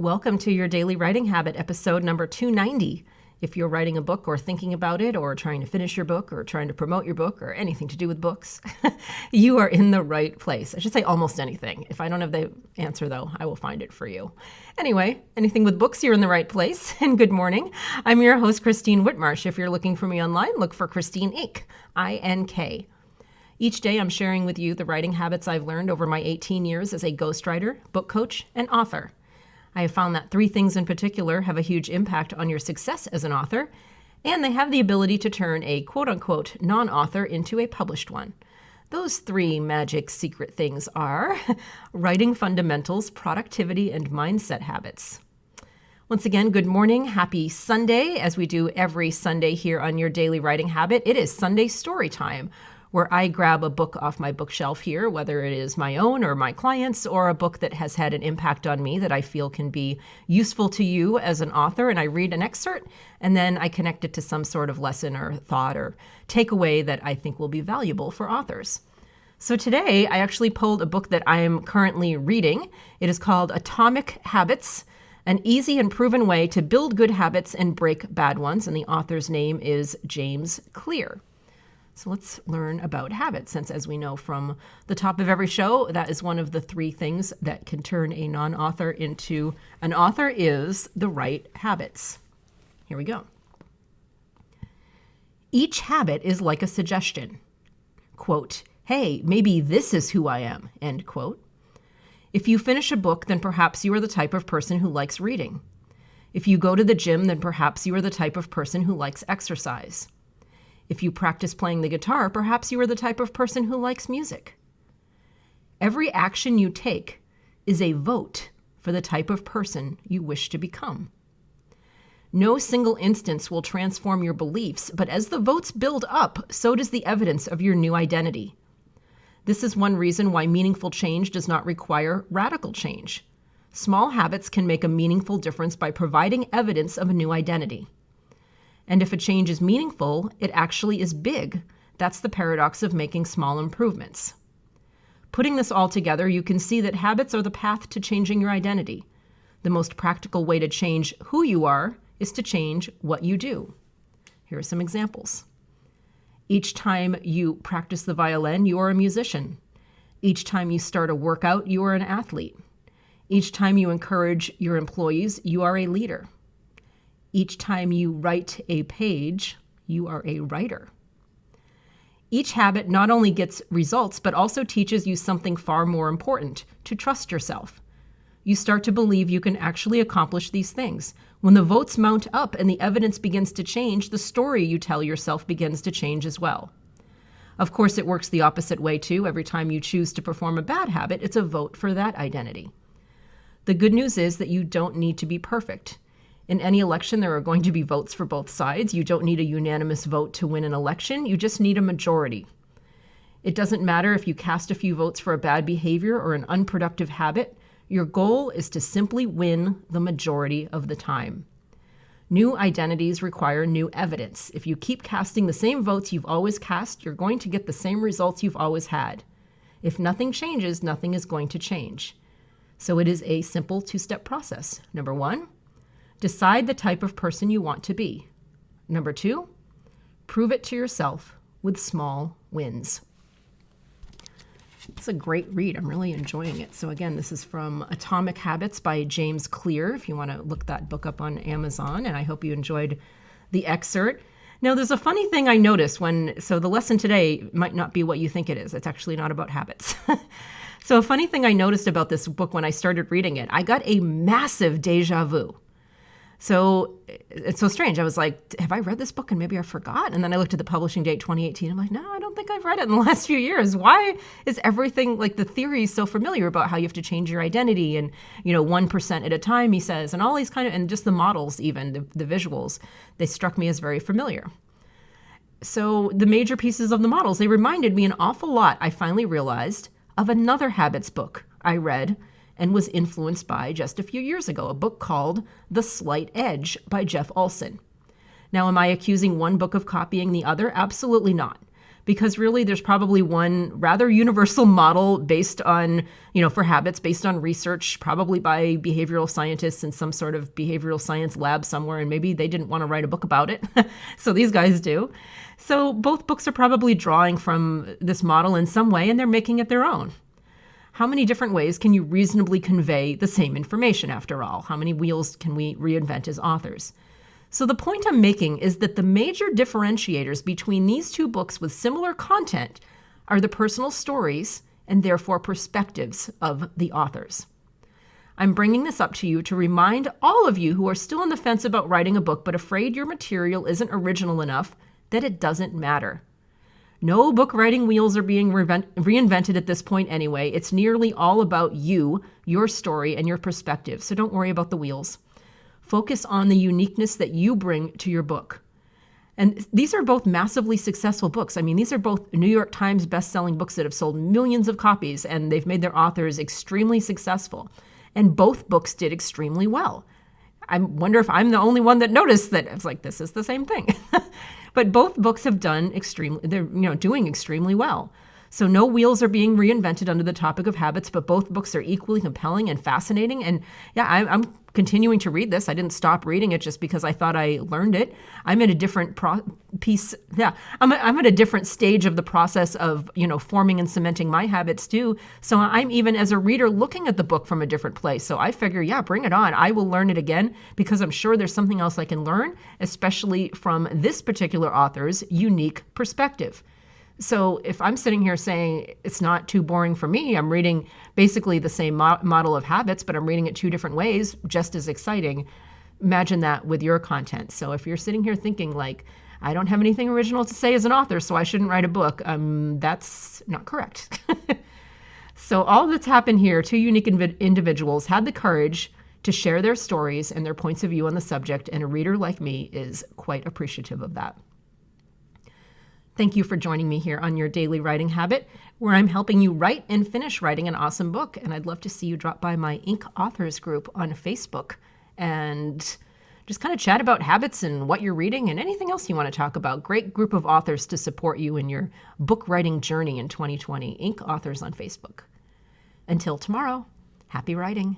Welcome to your Daily Writing Habit, episode number 290. If you're writing a book or thinking about it or trying to finish your book or trying to promote your book or anything to do with books, you are in the right place. I should say almost anything. If I don't have the answer, though, I will find it for you. Anyway, anything with books, you're in the right place. And good morning. I'm your host, Christine Whitmarsh. If you're looking for me online, look for Christine Inc., I-N-K. Each day, I'm sharing with you the writing habits I've learned over my 18 years as a ghostwriter, book coach, and author. I have found that three things in particular have a huge impact on your success as an author, and they have the ability to turn a quote-unquote non-author into a published one. Those three magic secret things are writing fundamentals, productivity, and mindset habits. Once again, good morning. Happy Sunday. As we do every Sunday here on your Daily Writing Habit, it is Sunday story time, where I grab a book off my bookshelf here, whether it is my own or my clients, or a book that has had an impact on me that I feel can be useful to you as an author, and I read an excerpt, and then I connect it to some sort of lesson or thought or takeaway that I think will be valuable for authors. So today, I actually pulled a book that I am currently reading. It is called Atomic Habits, an easy and proven way to build good habits and break bad ones, and the author's name is James Clear. So let's learn about habits, since as we know from the top of every show, that is one of the three things that can turn a non-author into an author is the right habits. Here we go. Each habit is like a suggestion. Quote, hey, maybe this is who I am, end quote. If you finish a book, then perhaps you are the type of person who likes reading. If you go to the gym, then perhaps you are the type of person who likes exercise. If you practice playing the guitar, perhaps you are the type of person who likes music. Every action you take is a vote for the type of person you wish to become. No single instance will transform your beliefs, but as the votes build up, so does the evidence of your new identity. This is one reason why meaningful change does not require radical change. Small habits can make a meaningful difference by providing evidence of a new identity. And if a change is meaningful, it actually is big. That's the paradox of making small improvements. Putting this all together, you can see that habits are the path to changing your identity. The most practical way to change who you are is to change what you do. Here are some examples. Each time you practice the violin, you are a musician. Each time you start a workout, you are an athlete. Each time you encourage your employees, you are a leader. Each time you write a page, you are a writer. Each habit not only gets results, but also teaches you something far more important, to trust yourself. You start to believe you can actually accomplish these things. When the votes mount up and the evidence begins to change, the story you tell yourself begins to change as well. Of course, it works the opposite way too. Every time you choose to perform a bad habit, it's a vote for that identity. The good news is that you don't need to be perfect. In any election, there are going to be votes for both sides. You don't need a unanimous vote to win an election. You just need a majority. It doesn't matter if you cast a few votes for a bad behavior or an unproductive habit. Your goal is to simply win the majority of the time. New identities require new evidence. If you keep casting the same votes you've always cast, you're going to get the same results you've always had. If nothing changes, nothing is going to change. So it is a simple two-step process. Number one, decide the type of person you want to be. Number two, prove it to yourself with small wins. It's a great read. I'm really enjoying it. So again, this is from Atomic Habits by James Clear, if you want to look that book up on Amazon, and I hope you enjoyed the excerpt. Now, there's a funny thing I noticed so the lesson today might not be what you think it is. It's actually not about habits. So a funny thing I noticed about this book when I started reading it, I got a massive deja vu. So it's so strange. I was like, have I read this book and maybe I forgot? And then I looked at the publishing date, 2018. I'm like, no, I don't think I've read it in the last few years. Why is everything, like the theory is so familiar about how you have to change your identity and, 1% at a time, he says, and all these and just the models even, the visuals, they struck me as very familiar. So the major pieces of the models, they reminded me an awful lot, I finally realized, of another habits book I read and was influenced by just a few years ago, a book called The Slight Edge by Jeff Olson. Now, am I accusing one book of copying the other? Absolutely not. because really there's probably one rather universal model based on, for habits, based on research, probably by behavioral scientists in some sort of behavioral science lab somewhere, and maybe they didn't want to write a book about it. So these guys do. So both books are probably drawing from this model in some way, and they're making it their own. How many different ways can you reasonably convey the same information, after all? How many wheels can we reinvent as authors? So the point I'm making is that the major differentiators between these two books with similar content are the personal stories and therefore perspectives of the authors. I'm bringing this up to you to remind all of you who are still on the fence about writing a book but afraid your material isn't original enough that it doesn't matter. No book writing wheels are being reinvented at this point anyway. It's nearly all about you, your story, and your perspective, so don't worry about the wheels. Focus on the uniqueness that you bring to your book. And these are both massively successful books. I mean, these are both New York Times best-selling books that have sold millions of copies, and they've made their authors extremely successful. And both books did extremely well. I wonder if I'm the only one that noticed that. It's like, this is the same thing. But both books have done they're doing extremely well. So no wheels are being reinvented under the topic of habits, but both books are equally compelling and fascinating. And yeah, I'm continuing to read this. I didn't stop reading it just because I thought I learned it. I'm at a different I'm at a different stage of the process of, forming and cementing my habits too. So I'm even as a reader looking at the book from a different place. So I figure, bring it on. I will learn it again because I'm sure there's something else I can learn, especially from this particular author's unique perspective. So if I'm sitting here saying it's not too boring for me, I'm reading basically the same model of habits, but I'm reading it two different ways, just as exciting. Imagine that with your content. So if you're sitting here thinking like, I don't have anything original to say as an author, so I shouldn't write a book, that's not correct. So all that's happened here, two unique individuals had the courage to share their stories and their points of view on the subject, and a reader like me is quite appreciative of that. Thank you for joining me here on Your Daily Writing Habit, where I'm helping you write and finish writing an awesome book. And I'd love to see you drop by my Inc. Authors group on Facebook and just kind of chat about habits and what you're reading and anything else you want to talk about. Great group of authors to support you in your book writing journey in 2020. Inc. Authors on Facebook. Until tomorrow, happy writing.